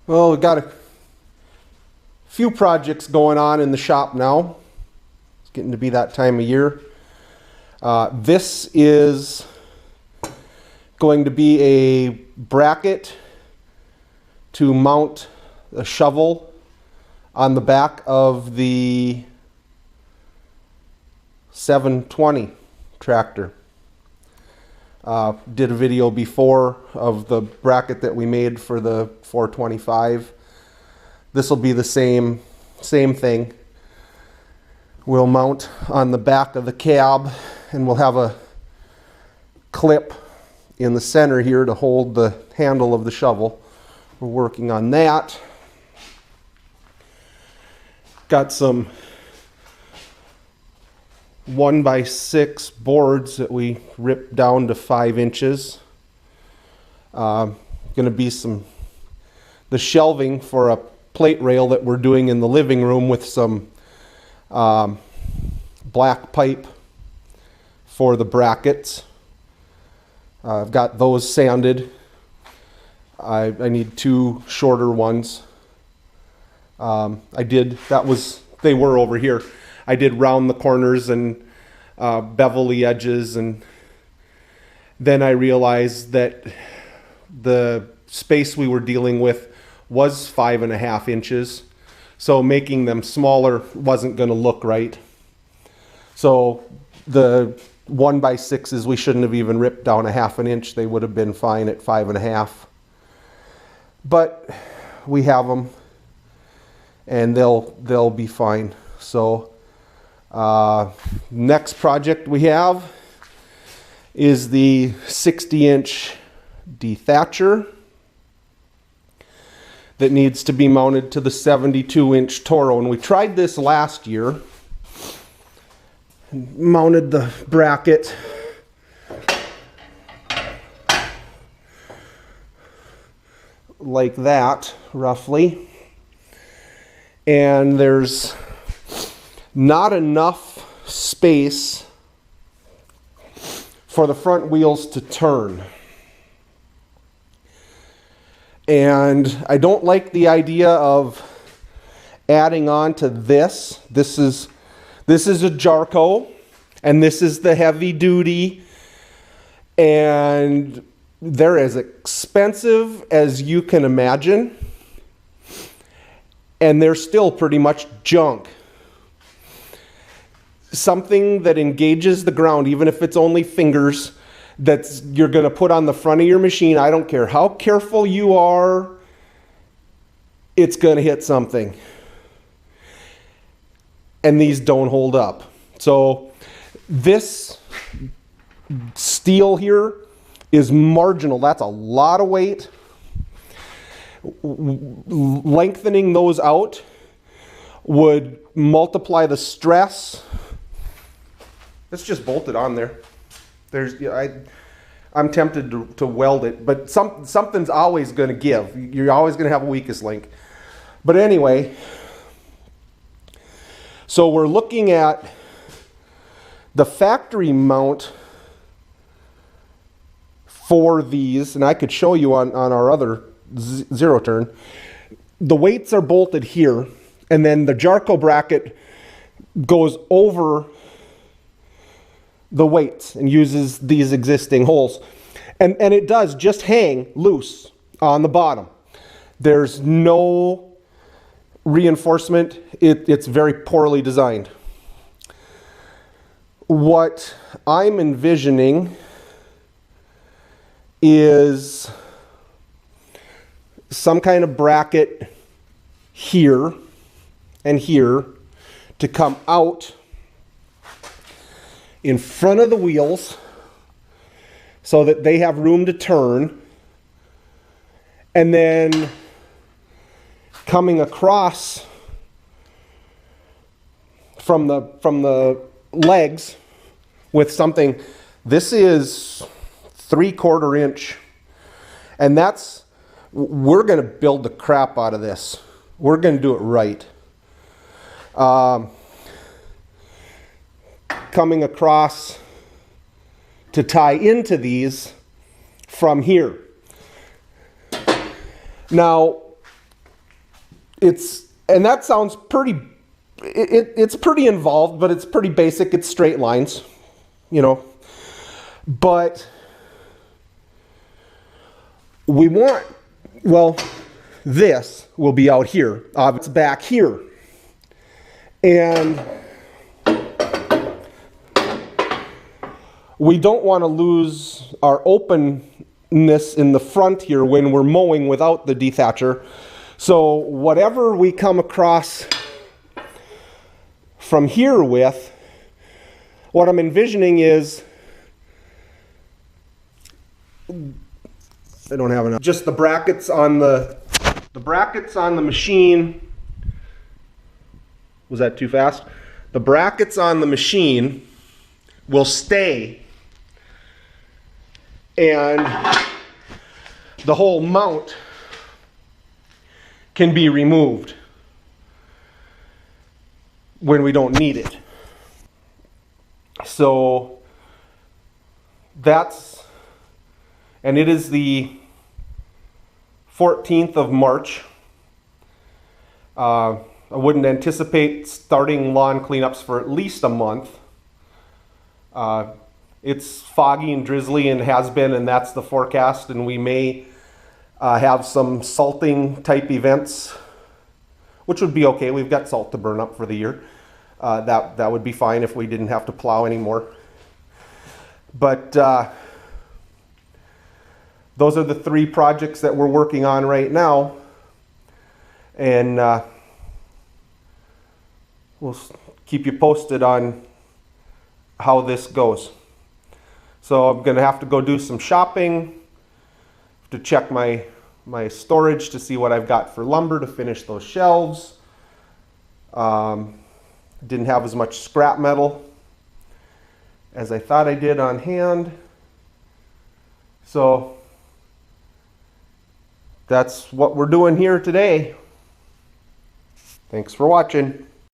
Well, we've got a few projects going on in the shop now. It's getting to be that time of year. This is going to be a bracket to mount a shovel on the back of the 720 tractor. Did a video before of the bracket that we made for the 425. This will be the same thing. We'll mount on the back of the cab, and we'll have a clip in the center here to hold the handle of the shovel. We're working on that. Got some 1x6 boards that we ripped down to 5 inches. Going to be the shelving for a plate rail that we're doing in the living room with some black pipe for the brackets. I've got those sanded. I need 2 shorter ones. They were over here. I did round the corners and bevel the edges, and then I realized that the space we were dealing with was 5.5 inches, so making them smaller wasn't going to look right. So the 1x6s, we shouldn't have even ripped down 1/2 inch. They would have been fine at 5.5. But we have them, and they'll be fine. So next project we have is the 60-inch dethatcher that needs to be mounted to the 72-inch Toro. And we tried this last year. Mounted the bracket like that, roughly. And there's not enough space for the front wheels to turn. And I don't like the idea of adding on to this. This is a JRCO, and this is the heavy duty, and they're as expensive as you can imagine, and they're still pretty much junk. Something that engages the ground, even if it's only fingers, that you're going to put on the front of your machine. I don't care how careful you are, it's going to hit something. And these don't hold up. So this steel here is marginal. That's a lot of weight. Lengthening those out would multiply the stress. Let's just bolt it on there. I'm tempted to weld it, but something's always going to give. You're always going to have a weakest link. But anyway, so we're looking at the factory mount for these, and I could show you on our other zero turn. The weights are bolted here, and then the JRCO bracket goes over the weights and uses these existing holes. And it does just hang loose on the bottom. There's no reinforcement. It's very poorly designed. What I'm envisioning is some kind of bracket here and here to come out in front of the wheels so that they have room to turn, and then coming across from the legs with something. This is 3/4 inch, and we're going to build the crap out of this. We're going to do it right. Coming across to tie into these from here. Now, and that sounds pretty, it's pretty involved, but it's pretty basic. It's straight lines, you know. But we want, well, this will be out here. It's back here. And we don't want to lose our openness in the front here when we're mowing without the dethatcher. So whatever we come across from here with, what I'm envisioning is, I don't have enough, just the brackets on the machine. Was that too fast? The brackets on the machine will stay, and the whole mount can be removed when we don't need it. So that's, and it is the 14th of March. I wouldn't anticipate starting lawn cleanups for at least a month. It's foggy and drizzly and has been, and that's the forecast, and we may have some salting type events, which would be okay. We've got salt to burn up for the year. That would be fine if we didn't have to plow anymore. But those are the 3 projects that we're working on right now, and we'll keep you posted on how this goes. So I'm going to have to go do some shopping to check my storage to see what I've got for lumber to finish those shelves. Didn't have as much scrap metal as I thought I did on hand. So that's what we're doing here today. Thanks for watching.